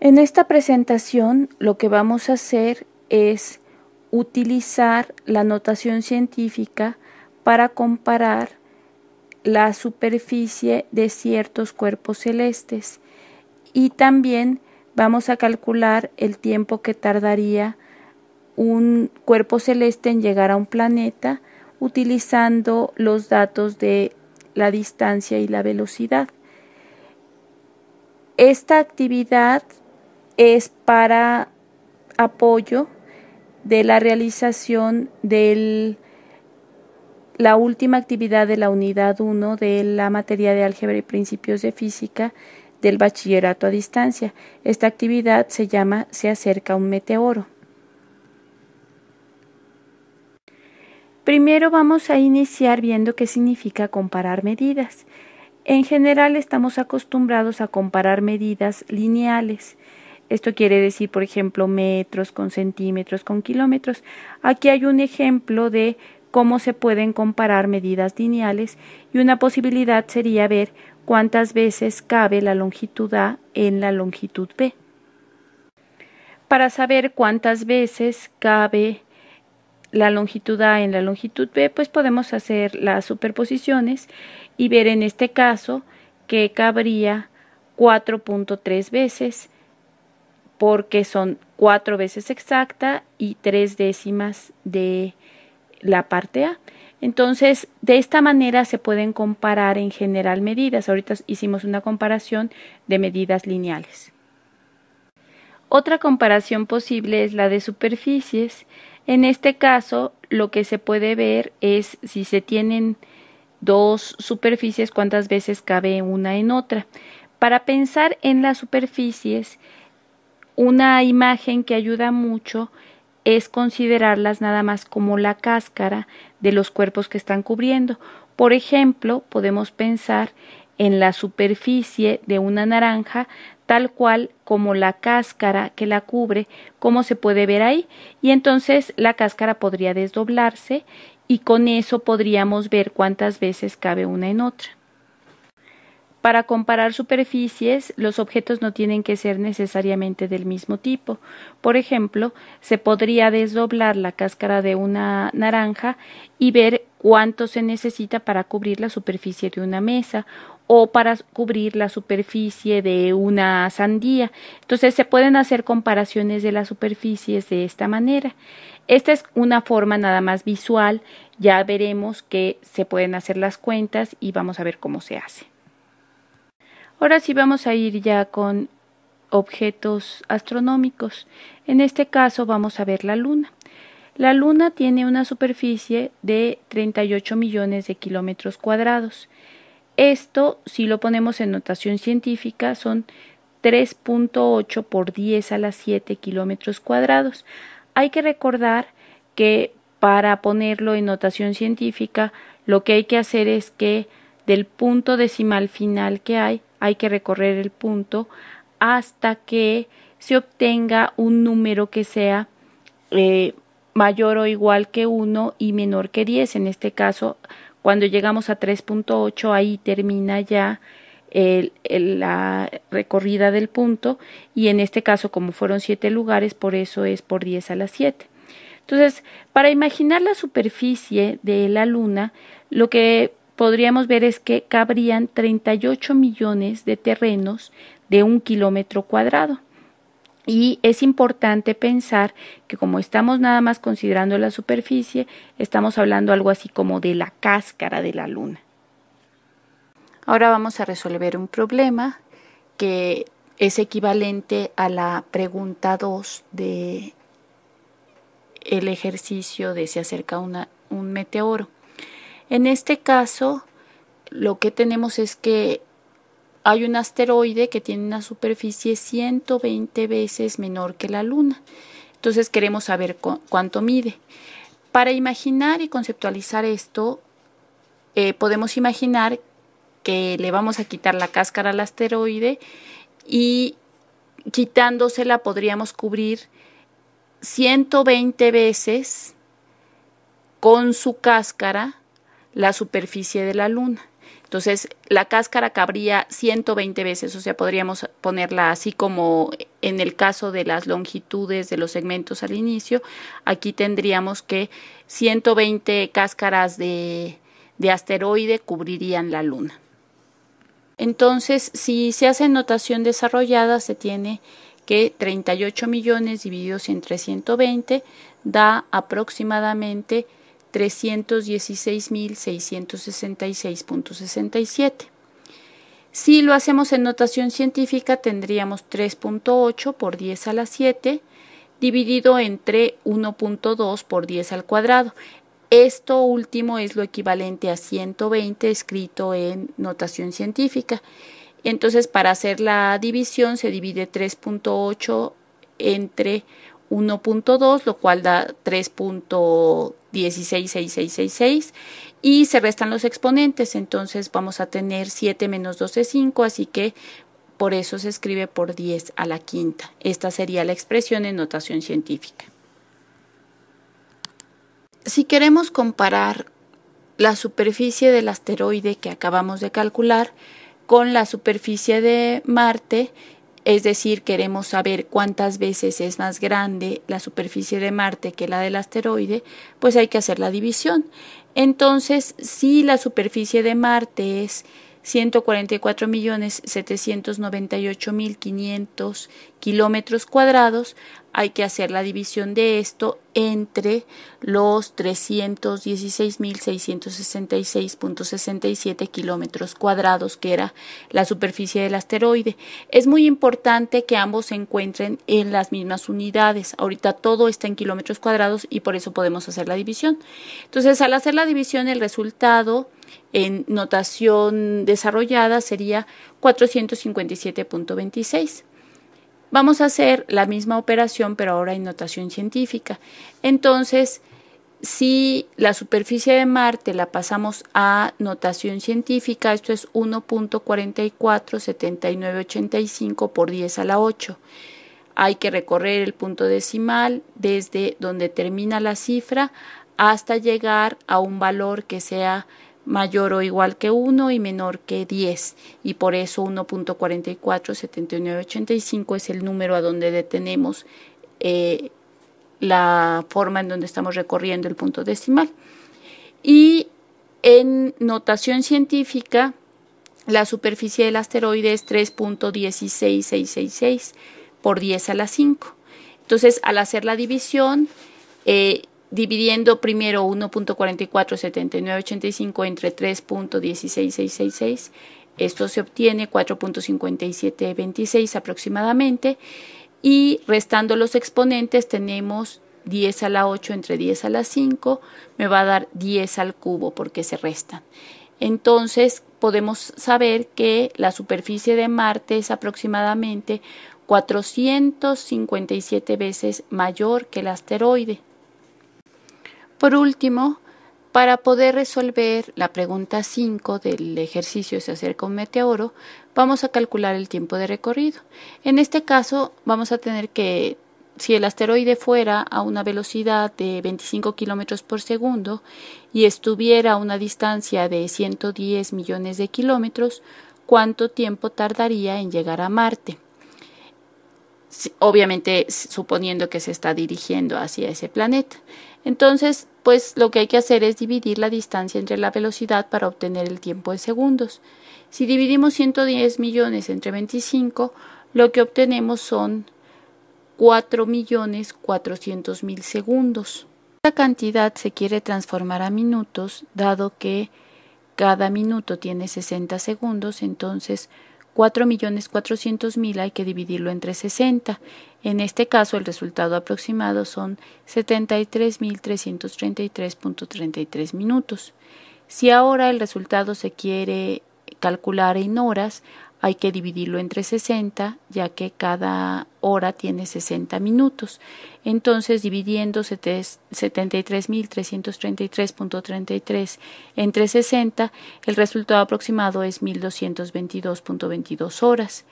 En esta presentación lo que vamos a hacer es utilizar la notación científica para comparar la superficie de ciertos cuerpos celestes y también vamos a calcular el tiempo que tardaría un cuerpo celeste en llegar a un planeta utilizando los datos de la distancia y la velocidad. Esta actividad es para apoyo de la realización de la última actividad de la unidad 1 de la materia de álgebra y principios de física del bachillerato a distancia. Esta actividad se llama Se acerca un meteoro. Primero vamos a iniciar viendo qué significa comparar medidas. En general estamos acostumbrados a comparar medidas lineales. Esto quiere decir, por ejemplo, metros con centímetros con kilómetros. Aquí hay un ejemplo de cómo se pueden comparar medidas lineales y una posibilidad sería ver cuántas veces cabe la longitud A en la longitud B. Para saber cuántas veces cabe la longitud A en la longitud B, pues podemos hacer las superposiciones y ver en este caso que cabría 4.3 veces, porque son 4 veces exacta y 3 décimas de la parte A. Entonces, de esta manera se pueden comparar en general medidas. Ahorita hicimos una comparación de medidas lineales. Otra comparación posible es la de superficies. En este caso, lo que se puede ver es si se tienen dos superficies, cuántas veces cabe una en otra. Para pensar en las superficies, una imagen que ayuda mucho es considerarlas nada más como la cáscara de los cuerpos que están cubriendo. Por ejemplo, podemos pensar en la superficie de una naranja tal cual como la cáscara que la cubre, como se puede ver ahí, y entonces la cáscara podría desdoblarse y con eso podríamos ver cuántas veces cabe una en otra. Para comparar superficies, los objetos no tienen que ser necesariamente del mismo tipo. Por ejemplo, se podría desdoblar la cáscara de una naranja y ver cuánto se necesita para cubrir la superficie de una mesa o para cubrir la superficie de una sandía. Entonces se pueden hacer comparaciones de las superficies de esta manera. Esta es una forma nada más visual. Ya veremos que se pueden hacer las cuentas y vamos a ver cómo se hace. Ahora sí vamos a ir ya con objetos astronómicos. En este caso vamos a ver la Luna. La Luna tiene una superficie de 38 millones de kilómetros cuadrados. Esto, si lo ponemos en notación científica, son 3.8 por 10 a la 7 kilómetros cuadrados. Hay que recordar que para ponerlo en notación científica, lo que hay que hacer es que del punto decimal final que hay que recorrer el punto hasta que se obtenga un número que sea mayor o igual que 1 y menor que 10. En este caso, cuando llegamos a 3.8, ahí termina ya la recorrida del punto, y en este caso, como fueron 7 lugares, por eso es por 10 a la 7. Entonces, para imaginar la superficie de la Luna, lo que podríamos ver es que cabrían 38 millones de terrenos de 1 kilómetro cuadrado. Y es importante pensar que como estamos nada más considerando la superficie, estamos hablando algo así como de la cáscara de la Luna. Ahora vamos a resolver un problema que es equivalente a la pregunta 2 de el ejercicio de Se acerca un meteoro. En este caso, lo que tenemos es que hay un asteroide que tiene una superficie 120 veces menor que la Luna. Entonces queremos saber cuánto mide. Para imaginar y conceptualizar esto, podemos imaginar que le vamos a quitar la cáscara al asteroide y quitándosela podríamos cubrir 120 veces con su cáscara la superficie de la Luna. Entonces, la cáscara cabría 120 veces, o sea, podríamos ponerla así como en el caso de las longitudes de los segmentos al inicio, aquí tendríamos que 120 cáscaras de asteroide cubrirían la Luna. Entonces, si se hace en notación desarrollada, se tiene que 38 millones divididos entre 120 da aproximadamente 316.666.67. Si lo hacemos en notación científica, tendríamos 3.8 por 10 a la 7 dividido entre 1.2 por 10 al cuadrado. Esto último es lo equivalente a 120 escrito en notación científica. Entonces, para hacer la división se divide 3.8 entre 1.2, lo cual da 3.166666 y se restan los exponentes. Entonces vamos a tener 7 menos 12 es 5, así que por eso se escribe por 10 a la quinta. Esta sería la expresión en notación científica. Si queremos comparar la superficie del asteroide que acabamos de calcular con la superficie de Marte, es decir, queremos saber cuántas veces es más grande la superficie de Marte que la del asteroide, pues hay que hacer la división. Entonces, si la superficie de Marte es 144.798.500 kilómetros cuadrados, hay que hacer la división de esto entre los 316.666.67 kilómetros cuadrados, que era la superficie del asteroide. Es muy importante que ambos se encuentren en las mismas unidades. Ahorita todo está en kilómetros cuadrados y por eso podemos hacer la división. Entonces, al hacer la división, el resultado en notación desarrollada sería 457.26. Vamos a hacer la misma operación, pero ahora en notación científica. Entonces, si la superficie de Marte la pasamos a notación científica, esto es 1.447985 por 10 a la 8. Hay que recorrer el punto decimal desde donde termina la cifra hasta llegar a un valor que sea mayor o igual que 1 y menor que 10, y por eso 1.447985 es el número a donde detenemos la forma en donde estamos recorriendo el punto decimal. Y en notación científica, la superficie del asteroide es 3.16666 por 10 a la 5. Entonces, al hacer la división, dividiendo primero 1.447985 entre 3.16666, esto se obtiene 4.5726 aproximadamente, y restando los exponentes tenemos 10 a la 8 entre 10 a la 5, me va a dar 10 al cubo porque se restan. Entonces podemos saber que la superficie de Marte es aproximadamente 457 veces mayor que el asteroide. Por último, para poder resolver la pregunta 5 del ejercicio se acerca un meteoro, vamos a calcular el tiempo de recorrido. En este caso, vamos a tener que, si el asteroide fuera a una velocidad de 25 kilómetros por segundo y estuviera a una distancia de 110 millones de kilómetros, ¿cuánto tiempo tardaría en llegar a Marte? Obviamente suponiendo que se está dirigiendo hacia ese planeta. Entonces, pues lo que hay que hacer es dividir la distancia entre la velocidad para obtener el tiempo en segundos. Si dividimos 110 millones entre 25, lo que obtenemos son 4.400.000 segundos. Esta cantidad se quiere transformar a minutos, dado que cada minuto tiene 60 segundos, entonces 4.400.000 hay que dividirlo entre 60. En este caso, el resultado aproximado son 73.333.33 minutos. Si ahora el resultado se quiere calcular en horas, hay que dividirlo entre 60, ya que cada hora tiene 60 minutos. Entonces, dividiendo 73.333.33 entre 60, el resultado aproximado es 1.222.22 horas.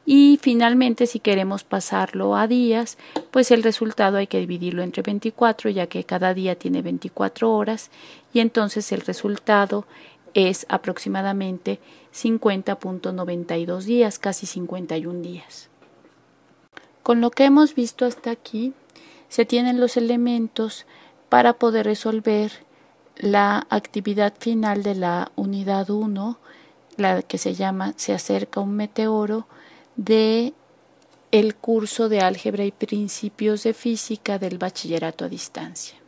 Y finalmente, si queremos pasarlo a días, pues el resultado hay que dividirlo entre 24, ya que cada día tiene 24 horas, y entonces el resultado es aproximadamente 50.92 días, casi 51 días. Con lo que hemos visto hasta aquí, se tienen los elementos para poder resolver la actividad final de la unidad 1, la que se llama Se acerca un meteoro, de el curso de álgebra y principios de física del bachillerato a distancia.